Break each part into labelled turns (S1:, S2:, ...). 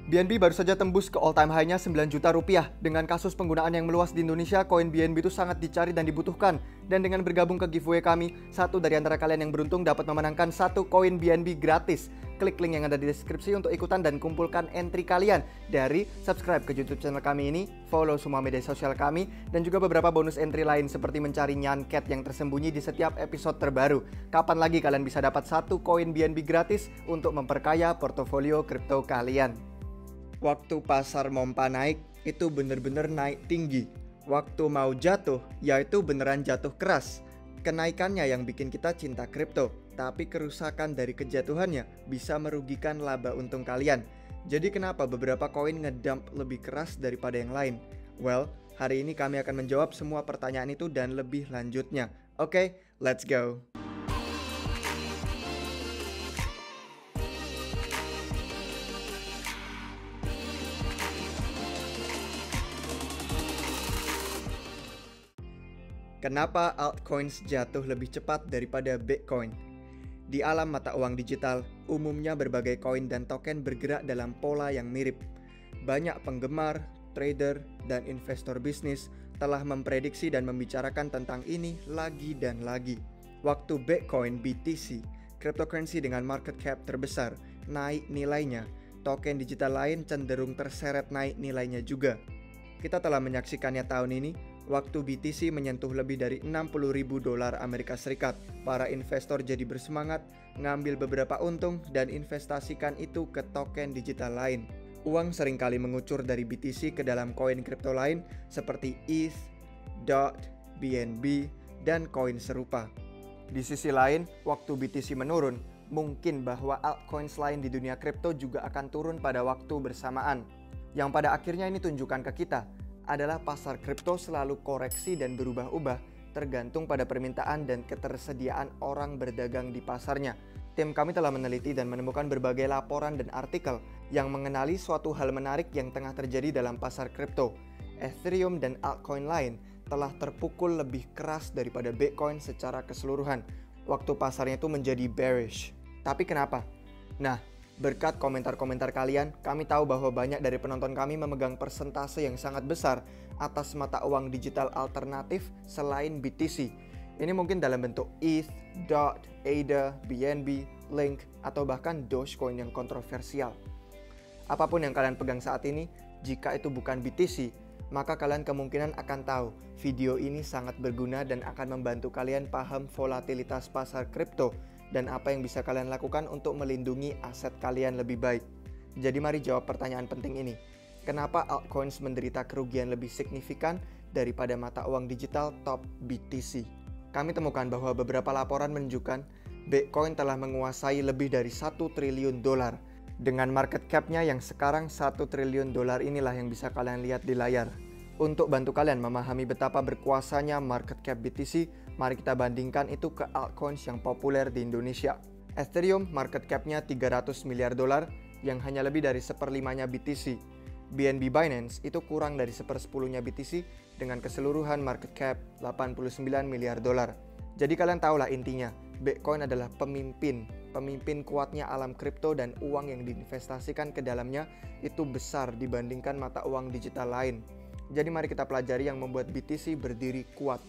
S1: BNB baru saja tembus ke all time high-nya 9 juta rupiah. Dengan kasus penggunaan yang meluas di Indonesia, koin BNB itu sangat dicari dan dibutuhkan. Dan dengan bergabung ke giveaway kami, satu dari antara kalian yang beruntung dapat memenangkan satu koin BNB gratis. Klik link yang ada di deskripsi untuk ikutan dan kumpulkan entry kalian. Dari subscribe ke YouTube channel kami ini, follow semua media sosial kami, dan juga beberapa bonus entry lain seperti mencari nyanket yang tersembunyi di setiap episode terbaru. Kapan lagi kalian bisa dapat satu koin BNB gratis untuk memperkaya portofolio kripto kalian? Waktu pasar mompa naik, itu bener-bener naik tinggi. Waktu mau jatuh, yaitu beneran jatuh keras. Kenaikannya yang bikin kita cinta kripto, tapi kerusakan dari kejatuhannya bisa merugikan laba untung kalian. Jadi kenapa beberapa koin ngedump lebih keras daripada yang lain? Well, hari ini kami akan menjawab semua pertanyaan itu dan lebih lanjutnya. Oke, let's go! Kenapa altcoins jatuh lebih cepat daripada Bitcoin? Di alam mata uang digital, umumnya berbagai koin dan token bergerak dalam pola yang mirip. Banyak penggemar, trader, dan investor bisnis telah memprediksi dan membicarakan tentang ini lagi dan lagi. Waktu Bitcoin BTC, cryptocurrency dengan market cap terbesar, naik nilainya, token digital lain cenderung terseret naik nilainya juga. Kita telah menyaksikannya tahun ini. Waktu BTC menyentuh lebih dari $60.000 Amerika Serikat, para investor jadi bersemangat, ngambil beberapa untung dan investasikan itu ke token digital lain. Uang seringkali mengucur dari BTC ke dalam koin kripto lain seperti ETH, DOT, BNB, dan koin serupa. Di sisi lain, waktu BTC menurun, mungkin bahwa altcoins lain di dunia kripto juga akan turun pada waktu bersamaan. Yang pada akhirnya ini tunjukkan ke kita adalah pasar kripto selalu koreksi dan berubah-ubah tergantung pada permintaan dan ketersediaan orang berdagang di pasarnya. Tim kami telah meneliti dan menemukan berbagai laporan dan artikel yang mengenali suatu hal menarik yang tengah terjadi dalam pasar kripto. Ethereum dan altcoin lain telah terpukul lebih keras daripada Bitcoin secara keseluruhan. Waktu pasarnya itu menjadi bearish. Tapi kenapa? Nah, berkat komentar-komentar kalian, kami tahu bahwa banyak dari penonton kami memegang persentase yang sangat besar atas mata uang digital alternatif selain BTC. Ini mungkin dalam bentuk ETH, DOT, ADA, BNB, Link, atau bahkan Dogecoin yang kontroversial. Apapun yang kalian pegang saat ini, jika itu bukan BTC, maka kalian kemungkinan akan tahu video ini sangat berguna dan akan membantu kalian paham volatilitas pasar kripto dan apa yang bisa kalian lakukan untuk melindungi aset kalian lebih baik. Jadi mari jawab pertanyaan penting ini. Kenapa altcoins menderita kerugian lebih signifikan daripada mata uang digital top BTC? Kami temukan bahwa beberapa laporan menunjukkan Bitcoin telah menguasai lebih dari $1 triliun. Dengan market cap-nya yang sekarang $1 triliun inilah yang bisa kalian lihat di layar. Untuk bantu kalian memahami betapa berkuasanya market cap BTC, mari kita bandingkan itu ke altcoins yang populer di Indonesia. Ethereum market cap-nya $300 miliar yang hanya lebih dari seperlimanya BTC. BNB Binance itu kurang dari sepersepuluhnya BTC dengan keseluruhan market cap $89 miliar. Jadi kalian tahulah intinya, Bitcoin adalah pemimpin kuatnya alam kripto dan uang yang diinvestasikan ke dalamnya itu besar dibandingkan mata uang digital lain. Jadi mari kita pelajari yang membuat BTC berdiri kuat.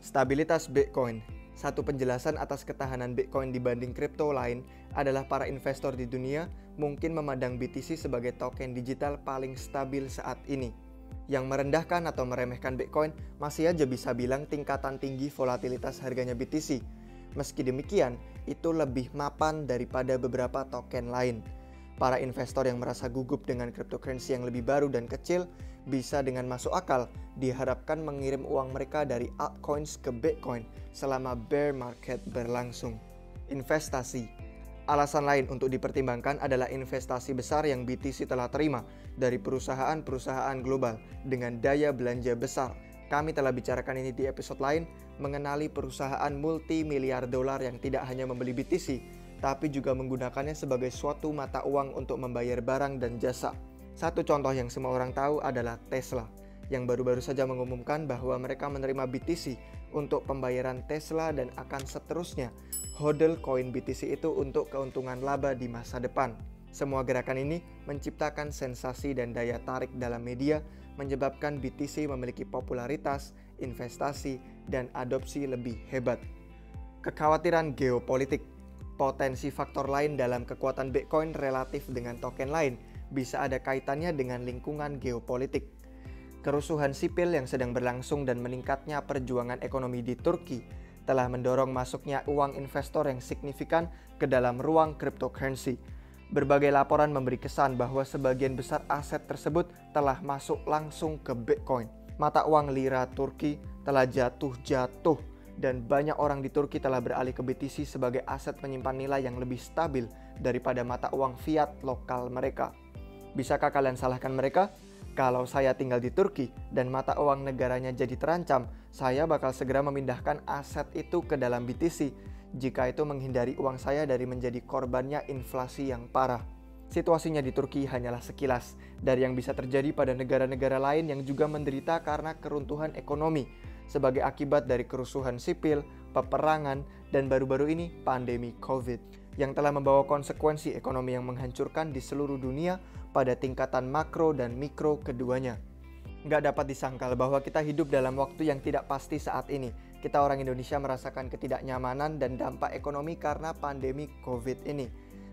S1: Stabilitas Bitcoin. Satu penjelasan atas ketahanan Bitcoin dibanding kripto lain adalah para investor di dunia mungkin memandang BTC sebagai token digital paling stabil saat ini. Yang merendahkan atau meremehkan Bitcoin masih aja bisa bilang tingkatan tinggi volatilitas harganya BTC. Meski demikian, itu lebih mapan daripada beberapa token lain. Para investor yang merasa gugup dengan cryptocurrency yang lebih baru dan kecil bisa dengan masuk akal diharapkan mengirim uang mereka dari altcoins ke Bitcoin selama bear market berlangsung. Investasi. Alasan lain untuk dipertimbangkan adalah investasi besar yang BTC telah terima dari perusahaan-perusahaan global dengan daya belanja besar. Kami telah bicarakan ini di episode lain mengenali perusahaan multi-miliar dolar yang tidak hanya membeli BTC, tapi juga menggunakannya sebagai suatu mata uang untuk membayar barang dan jasa. Satu contoh yang semua orang tahu adalah Tesla, yang baru-baru saja mengumumkan bahwa mereka menerima BTC untuk pembayaran Tesla dan akan seterusnya hodl koin BTC itu untuk keuntungan laba di masa depan. Semua gerakan ini menciptakan sensasi dan daya tarik dalam media, menyebabkan BTC memiliki popularitas, investasi, dan adopsi lebih hebat. Kekhawatiran geopolitik. Potensi faktor lain dalam kekuatan Bitcoin relatif dengan token lain bisa ada kaitannya dengan lingkungan geopolitik. Kerusuhan sipil yang sedang berlangsung dan meningkatnya perjuangan ekonomi di Turki telah mendorong masuknya uang investor yang signifikan ke dalam ruang cryptocurrency. Berbagai laporan memberi kesan bahwa sebagian besar aset tersebut telah masuk langsung ke Bitcoin. Mata uang lira Turki telah jatuh dan banyak orang di Turki telah beralih ke BTC sebagai aset penyimpan nilai yang lebih stabil daripada mata uang fiat lokal mereka. Bisakah kalian salahkan mereka? Kalau saya tinggal di Turki dan mata uang negaranya jadi terancam, saya bakal segera memindahkan aset itu ke dalam BTC jika itu menghindari uang saya dari menjadi korbannya inflasi yang parah. Situasinya di Turki hanyalah sekilas dari yang bisa terjadi pada negara-negara lain yang juga menderita karena keruntuhan ekonomi sebagai akibat dari kerusuhan sipil, peperangan, dan baru-baru ini pandemi COVID yang telah membawa konsekuensi ekonomi yang menghancurkan di seluruh dunia pada tingkatan makro dan mikro keduanya. Nggak dapat disangkal bahwa kita hidup dalam waktu yang tidak pasti saat ini. Kita orang Indonesia merasakan ketidaknyamanan dan dampak ekonomi karena pandemi COVID ini.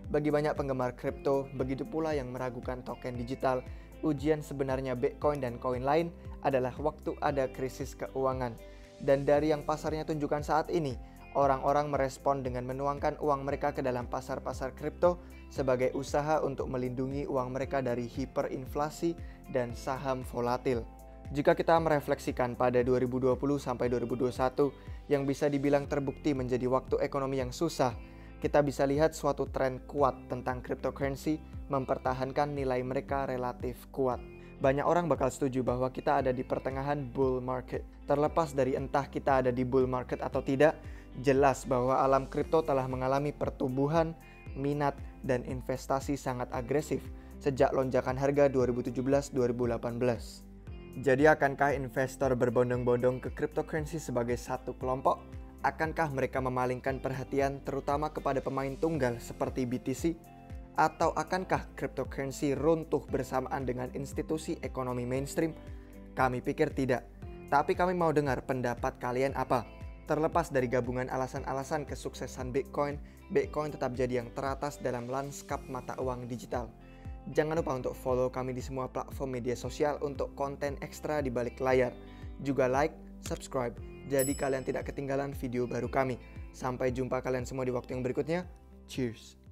S1: Bagi banyak penggemar kripto, begitu pula yang meragukan token digital, ujian sebenarnya Bitcoin dan koin lain adalah waktu ada krisis keuangan. Dan dari yang pasarnya tunjukkan saat ini, orang-orang merespon dengan menuangkan uang mereka ke dalam pasar-pasar kripto sebagai usaha untuk melindungi uang mereka dari hiperinflasi dan saham volatil. Jika kita merefleksikan pada 2020 sampai 2021 yang bisa dibilang terbukti menjadi waktu ekonomi yang susah, kita bisa lihat suatu tren kuat tentang cryptocurrency mempertahankan nilai mereka relatif kuat. Banyak orang bakal setuju bahwa kita ada di pertengahan bull market. Terlepas dari entah kita ada di bull market atau tidak, jelas bahwa alam kripto telah mengalami pertumbuhan, minat, dan investasi sangat agresif sejak lonjakan harga 2017-2018. Jadi akankah investor berbondong-bondong ke cryptocurrency sebagai satu kelompok? Akankah mereka memalingkan perhatian terutama kepada pemain tunggal seperti BTC? Atau akankah cryptocurrency runtuh bersamaan dengan institusi ekonomi mainstream? Kami pikir tidak. Tapi kami mau dengar pendapat kalian apa? Terlepas dari gabungan alasan-alasan kesuksesan Bitcoin, Bitcoin tetap jadi yang teratas dalam lanskap mata uang digital. Jangan lupa untuk follow kami di semua platform media sosial untuk konten ekstra di balik layar. Juga like, subscribe, jadi kalian tidak ketinggalan video baru kami. Sampai jumpa kalian semua di waktu yang berikutnya. Cheers!